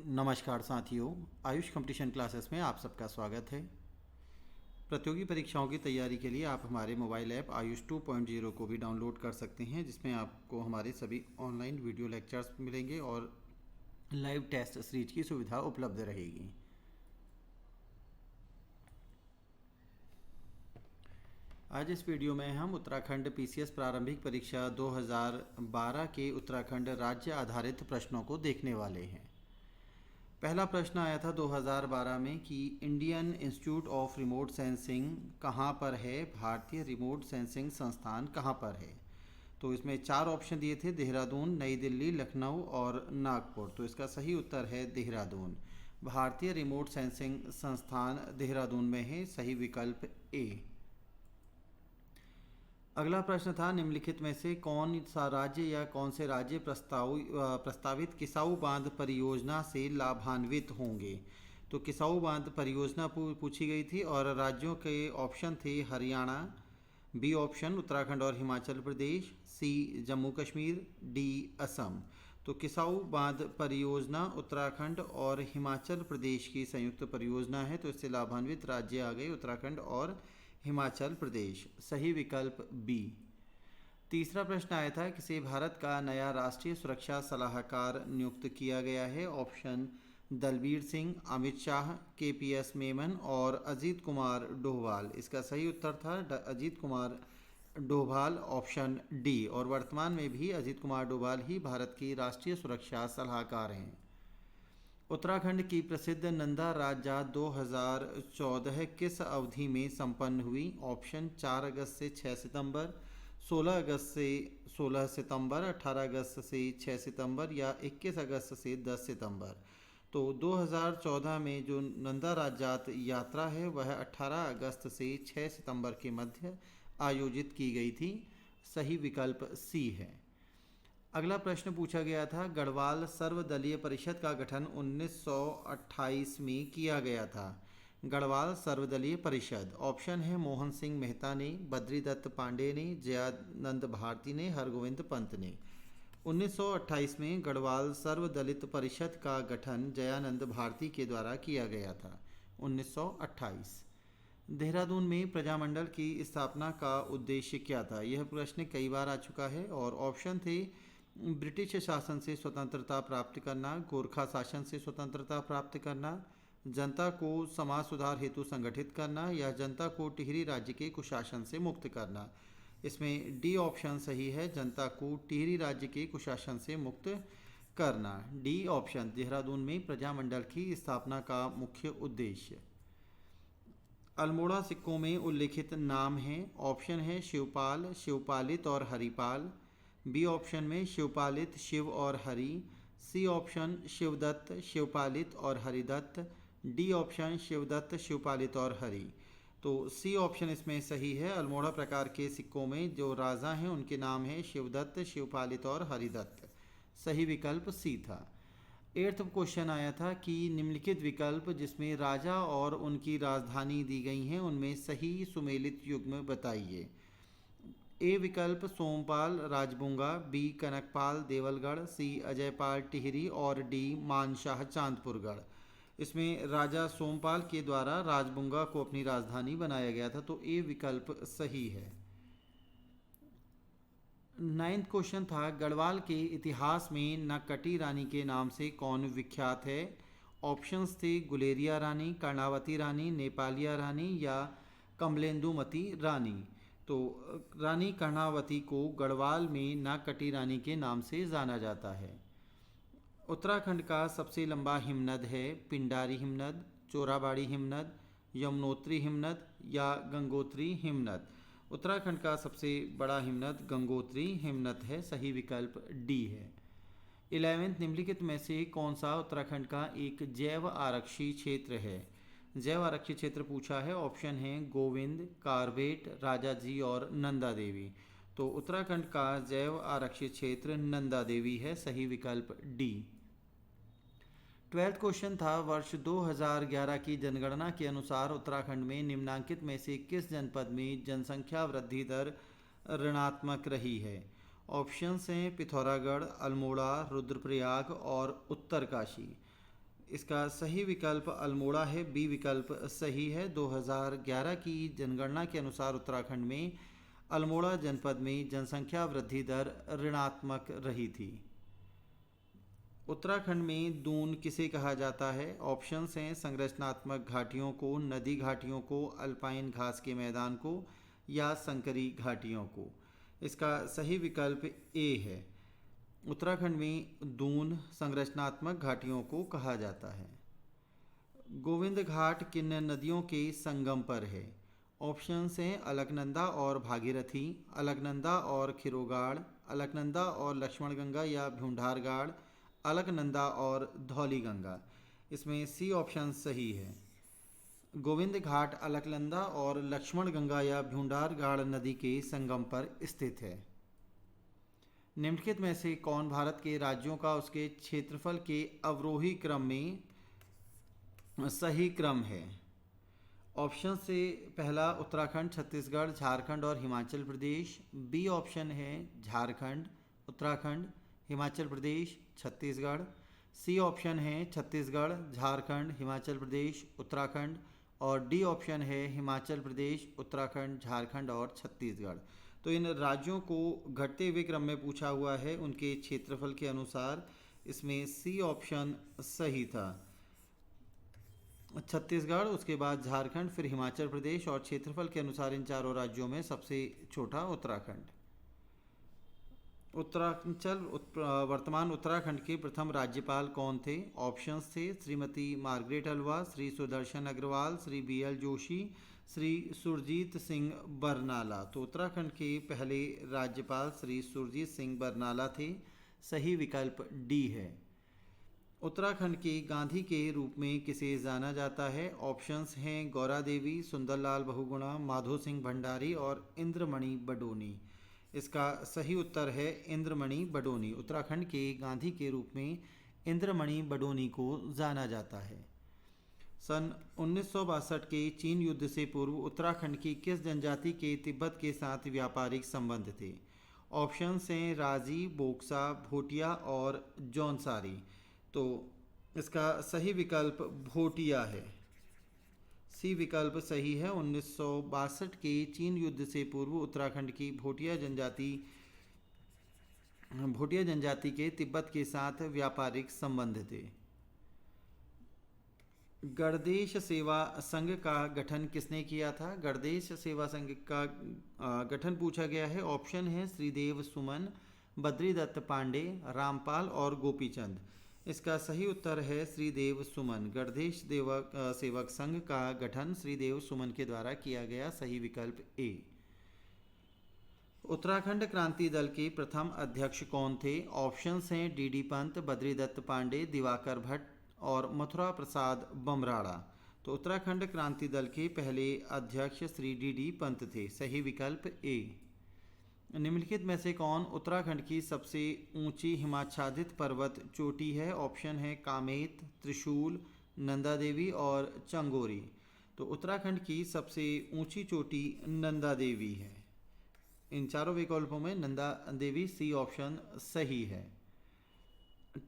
नमस्कार साथियों, Ayush competition classes में आप सबका स्वागत है। प्रतियोगी परीक्षाओं की तैयारी के लिए आप हमारे मोबाइल ऐप आयुष 2.0 को भी डाउनलोड कर सकते हैं, जिसमें आपको हमारे सभी ऑनलाइन वीडियो लेक्चर्स मिलेंगे और लाइव टेस्ट सीरीज की सुविधा उपलब्ध रहेगी। आज इस वीडियो में हम उत्तराखंड पीसीएस प्रारंभिक परीक्षा 2012 के उत्तराखंड राज्य आधारित प्रश्नों को देखने वाले हैं। पहला प्रश्न आया था 2012 में कि Indian institute of remote sensing कहाँ पर है, भारतीय रिमोट सेंसिंग संस्थान कहाँ पर है। तो इसमें 4 ऑप्शन दिए थे, देहरादून, नई दिल्ली, लखनऊ और नागपुर। तो इसका सही उत्तर है देहरादून। भारतीय रिमोट सेंसिंग संस्थान देहरादून में है, सही विकल्प ए। अगला प्रश्न था, निम्नलिखित में से कौन सा राज्य या कौन से राज्य प्रस्तावित किसाऊ बांध परियोजना से लाभान्वित होंगे। तो किसाऊ बांध परियोजना पूछी गई थी और राज्यों के ऑप्शन थे हरियाणा, बी ऑप्शन उत्तराखंड और हिमाचल प्रदेश, सी जम्मू कश्मीर, डी असम। तो किसाऊ बांध परियोजना उत्तराखंड और हिमाचल प्रदेश की संयुक्त परियोजना है, तो इससे लाभान्वित राज्य आ गए उत्तराखंड और हिमाचल प्रदेश, सही विकल्प बी। तीसरा प्रश्न आया था, किसे भारत का नया राष्ट्रीय सुरक्षा सलाहकार नियुक्त किया गया है। ऑप्शन दलबीर सिंह, अमित शाह, केपीएस मेमन और अजीत कुमार डोभाल। इसका सही उत्तर था अजीत कुमार डोभाल, ऑप्शन डी। और वर्तमान में भी अजीत कुमार डोभाल ही भारत की राष्ट्रीय सुरक्षा सलाहकार हैं। उत्तराखंड की प्रसिद्ध नंदा राज्य 2014 किस अवधि में संपन्न हुई। ऑप्शन 4 अगस्त से 6 सितंबर, 16 अगस्त से 16 सितंबर, 18 अगस्त से 6 सितंबर या 21 अगस्त से 10 सितंबर। तो 2014 में जो नंदा राज्यात यात्रा है वह 18 अगस्त से 6 सितंबर के मध्य आयोजित की गई थी, सही विकल्प सी है। अगला प्रश्न पूछा गया था, गढ़वाल सर्वदलीय परिषद का गठन 1928 में किया गया था। गढ़वाल सर्वदलीय परिषद, ऑप्शन है मोहन सिंह मेहता ने, बद्रीदत्त पांडे ने, जयानंद भारती ने, हरगोविंद पंत ने। 1928 में गढ़वाल सर्वदलित परिषद का गठन जयानंद भारती के द्वारा किया गया था। 1928। देहरादून में प्रजामंडल की स्थापना का उद्देश्य क्या था। यह प्रश्न कई बार आ चुका है और ऑप्शन थे ब्रिटिश शासन से स्वतंत्रता प्राप्त करना, गोरखा शासन से स्वतंत्रता प्राप्त करना, जनता को समाज सुधार हेतु संगठित करना या जनता को टिहरी राज्य के कुशासन से मुक्त करना। इसमें डी ऑप्शन सही है, जनता को टिहरी राज्य के कुशासन से मुक्त करना। डी ऑप्शन देहरादून में प्रजामंडल की स्थापना का मुख्य उद्देश्य। अल्मोड़ा सिक्कों में उल्लिखित नाम हैं। ऑप्शन है शिवपाल, शिवपालित और हरिपाल। बी ऑप्शन में शिवपालित, शिव और हरि। सी ऑप्शन शिवदत्त, शिवपालित और हरिदत्त। डी ऑप्शन शिवदत्त, शिवपालित और हरि। तो सी ऑप्शन इसमें सही है। अल्मोड़ा प्रकार के सिक्कों में जो राजा हैं उनके नाम हैं शिवदत्त, शिवपालित और हरिदत्त, सही विकल्प सी था। 8th क्वेश्चन आया था कि निम्नलिखित विकल्प जिसमें राजा और उनकी राजधानी दी गई हैं उनमें सही सुमेलित युग्म बताइए। ए विकल्प सोमपाल राजबुंगा, बी कनकपाल देवलगढ़, सी अजयपाल टिहरी और डी मानशाह चांदपुरगढ़। इसमें राजा सोमपाल के द्वारा राजबुंगा को अपनी राजधानी बनाया गया था, तो ए विकल्प सही है। 9th क्वेश्चन था, गढ़वाल के इतिहास में नक्कटी रानी के नाम से कौन विख्यात है। ऑप्शंस थे गुलेरिया रानी, कर्णावती रानी, नेपालिया रानी या कमलेंदुमती रानी। तो रानी कर्णावती को गढ़वाल में नागकटी रानी के नाम से जाना जाता है। उत्तराखंड का सबसे लंबा हिमनद है पिंडारी हिमनद, चोराबाड़ी हिमनद, यमुनोत्री हिमनद या गंगोत्री हिमनद। उत्तराखंड का सबसे बड़ा हिमनद गंगोत्री हिमनद है, सही विकल्प डी है। 11th, निम्नलिखित में से कौन सा उत्तराखंड का एक जैव आरक्षी क्षेत्र है। जैव आरक्षी क्षेत्र पूछा है। ऑप्शन है गोविंद, कार्बेट, राजाजी और नंदा देवी। तो उत्तराखंड का जैव आरक्षी क्षेत्र नंदा देवी है, सही विकल्प डी। 12th क्वेश्चन था, वर्ष 2011 की जनगणना के अनुसार उत्तराखंड में निम्नांकित में से किस जनपद में जनसंख्या वृद्धि दर ऋणात्मक रही है। ऑप्शंस हैं पिथौरागढ़, अल्मोड़ा, रुद्रप्रयाग और उत्तरकाशी। इसका सही विकल्प अल्मोड़ा है, बी विकल्प सही है। 2011 की जनगणना के अनुसार उत्तराखंड में अल्मोड़ा जनपद में जनसंख्या वृद्धि दर ऋणात्मक रही थी। उत्तराखंड में दून किसे कहा जाता है? ऑप्शंस हैं संरचनात्मक घाटियों को, नदी घाटियों को, अल्पाइन घास के मैदान को या संकरी घाटियों को। इसका सही विकल्प ए है। उत्तराखंड में दून संरचनात्मक घाटियों को कहा जाता है। गोविंद घाट किन नदियों के संगम पर है? ऑप्शंस हैं अलकनंदा और भागीरथी, अलकनंदा और खिरोगाड़, अलकनंदा और लक्ष्मणगंगा या भूंडारगाड़, अलकनंदा और धौलीगंगा। इसमें सी ऑप्शन सही है। गोविंद घाट अलकनंदा और लक्ष्मणगंगा या भूंडारगाड़ नदी के संगम पर स्थित है। निम्नलिखित में से कौन भारत के राज्यों का उसके क्षेत्रफल के अवरोही क्रम में सही क्रम है? ऑप्शन से पहला उत्तराखंड, छत्तीसगढ़, झारखंड और हिमाचल प्रदेश। बी ऑप्शन है झारखंड, उत्तराखंड, हिमाचल प्रदेश, छत्तीसगढ़। सी ऑप्शन है छत्तीसगढ़, झारखंड, हिमाचल प्रदेश, उत्तराखंड। और डी ऑप्शन है हिमाचल प्रदेश, उत्तराखंड, झारखंड और छत्तीसगढ़। तो इन राज्यों को घटते हुए क्रम में पूछा हुआ है उनके क्षेत्रफल के अनुसार। इसमें सी ऑप्शन सही था। छत्तीसगढ़, उसके बाद झारखंड, फिर हिमाचल प्रदेश और क्षेत्रफल के अनुसार इन चारों राज्यों में सबसे छोटा उत्तराखंड। वर्तमान उत्तराखंड के प्रथम राज्यपाल कौन थे? ऑप्शंस थे श्रीमती मार्गरेट अल्वा, श्री सुदर्शन अग्रवाल, श्री BL जोशी, श्री सुरजीत सिंह बरनाला। तो उत्तराखंड के पहले राज्यपाल श्री सुरजीत सिंह बरनाला थे। सही विकल्प डी है। उत्तराखंड के गांधी के रूप में किसे जाना जाता है? ऑप्शंस हैं गौरा देवी, सुंदरलाल बहुगुणा, माधो सिंह भंडारी और इंद्रमणि बडोनी। इसका सही उत्तर है इंद्रमणि बडोनी। उत्तराखंड के गांधी के रूप में इंद्रमणि बडोनी को जाना जाता है। सन 1962 के चीन युद्ध से पूर्व उत्तराखंड की किस जनजाति के तिब्बत के साथ व्यापारिक संबंध थे? ऑप्शंस हैं राजी, बोक्सा, भोटिया और जौनसारी। तो इसका सही विकल्प भोटिया है। सी विकल्प सही है। 1962 के चीन युद्ध से पूर्व उत्तराखंड की भोटिया जनजाति के तिब्बत के साथ व्यापारिक संबंध थे। गणदेश सेवा संघ का गठन किसने किया था? गणदेश सेवा संघ का गठन पूछा गया है। ऑप्शन है श्रीदेव सुमन, बद्रीदत्त पांडे, रामपाल और गोपीचंद। इसका सही उत्तर है श्रीदेव सुमन। गणदेश सेवक संघ का गठन श्रीदेव सुमन के द्वारा किया गया। सही विकल्प ए। उत्तराखंड क्रांति दल के प्रथम अध्यक्ष कौन थे? ऑप्शंस हैं DD पंत, बद्रीदत्त पांडे, दिवाकर भट्ट और मथुरा प्रसाद बमराड़ा। तो उत्तराखंड क्रांति दल के पहले अध्यक्ष श्री DD पंत थे। सही विकल्प ए। निम्नलिखित में से कौन उत्तराखंड की सबसे ऊंची हिमाच्छादित पर्वत चोटी है? ऑप्शन है कामेत, त्रिशूल, नंदा देवी और चंगोरी। तो उत्तराखंड की सबसे ऊंची चोटी नंदा देवी है। इन चारों विकल्पों में नंदा देवी सी ऑप्शन सही है।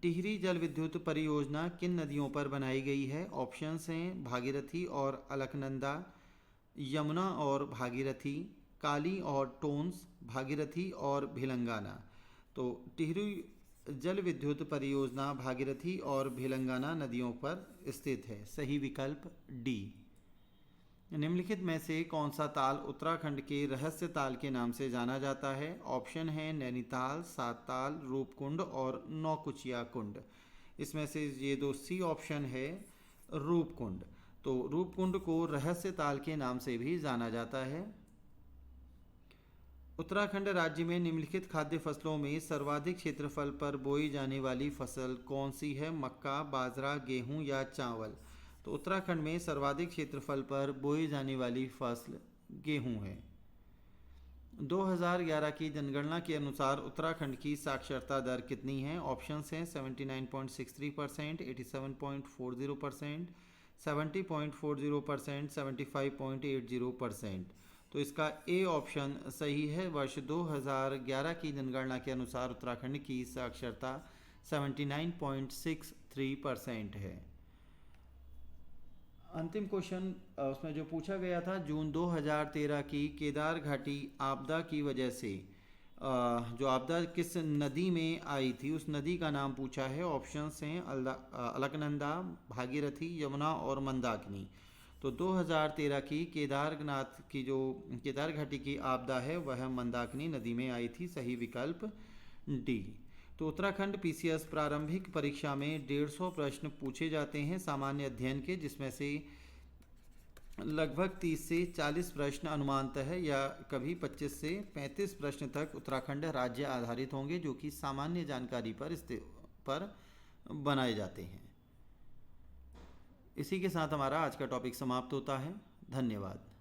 टिहरी जल विद्युत परियोजना किन नदियों पर बनाई गई है? ऑप्शंस हैं भागीरथी और अलकनंदा, यमुना और भागीरथी, काली और टोन्स, भागीरथी और भिलंगाना। तो टिहरी जल विद्युत परियोजना भागीरथी और भिलंगाना नदियों पर स्थित है। सही विकल्प डी। निम्नलिखित में से कौन सा ताल उत्तराखंड के रहस्य ताल के नाम से जाना जाता है? ऑप्शन है नैनीताल, सात ताल, रूपकुंड और नौकुचिया कुंड। इसमें से ये दो सी ऑप्शन है रूपकुंड। तो रूपकुंड को रहस्य ताल के नाम से भी जाना जाता है। उत्तराखंड राज्य में निम्नलिखित खाद्य फसलों में सर्वाधिक क्षेत्रफल पर बोई जाने वाली फसल कौन सी है? मक्का, बाजरा, गेहूं या चावल। तो उत्तराखंड में सर्वाधिक क्षेत्रफल पर बोई जाने वाली फसल गेहूं है। 2011 की जनगणना के अनुसार उत्तराखंड की साक्षरता दर कितनी है? ऑप्शंस हैं 79.63%, 87.40%, 70.40%, 75.80%। तो इसका ए ऑप्शन सही है। वर्ष 2011 की जनगणना के अनुसार उत्तराखंड की साक्षरता 79.63% है। अंतिम क्वेश्चन उसमें जो पूछा गया था, जून 2013 की केदार घाटी आपदा की वजह से जो आपदा किस नदी में आई थी, उस नदी का नाम पूछा है। ऑप्शंस हैं अलकनंदा, भागीरथी, यमुना और मंदाकिनी। तो 2013 की केदारनाथ की जो केदार घाटी की आपदा है वह मंदाकिनी नदी में आई थी। सही विकल्प डी। तो उत्तराखंड पीसीएस प्रारंभिक परीक्षा में 150 प्रश्न पूछे जाते हैं सामान्य अध्ययन के, जिसमें से लगभग 30 से 40 प्रश्न अनुमानतः है या कभी 25 से 35 प्रश्न तक उत्तराखंड राज्य आधारित होंगे, जो कि सामान्य जानकारी पर बनाए जाते हैं। इसी के साथ हमारा आज का टॉपिक समाप्त होता है। धन्यवाद।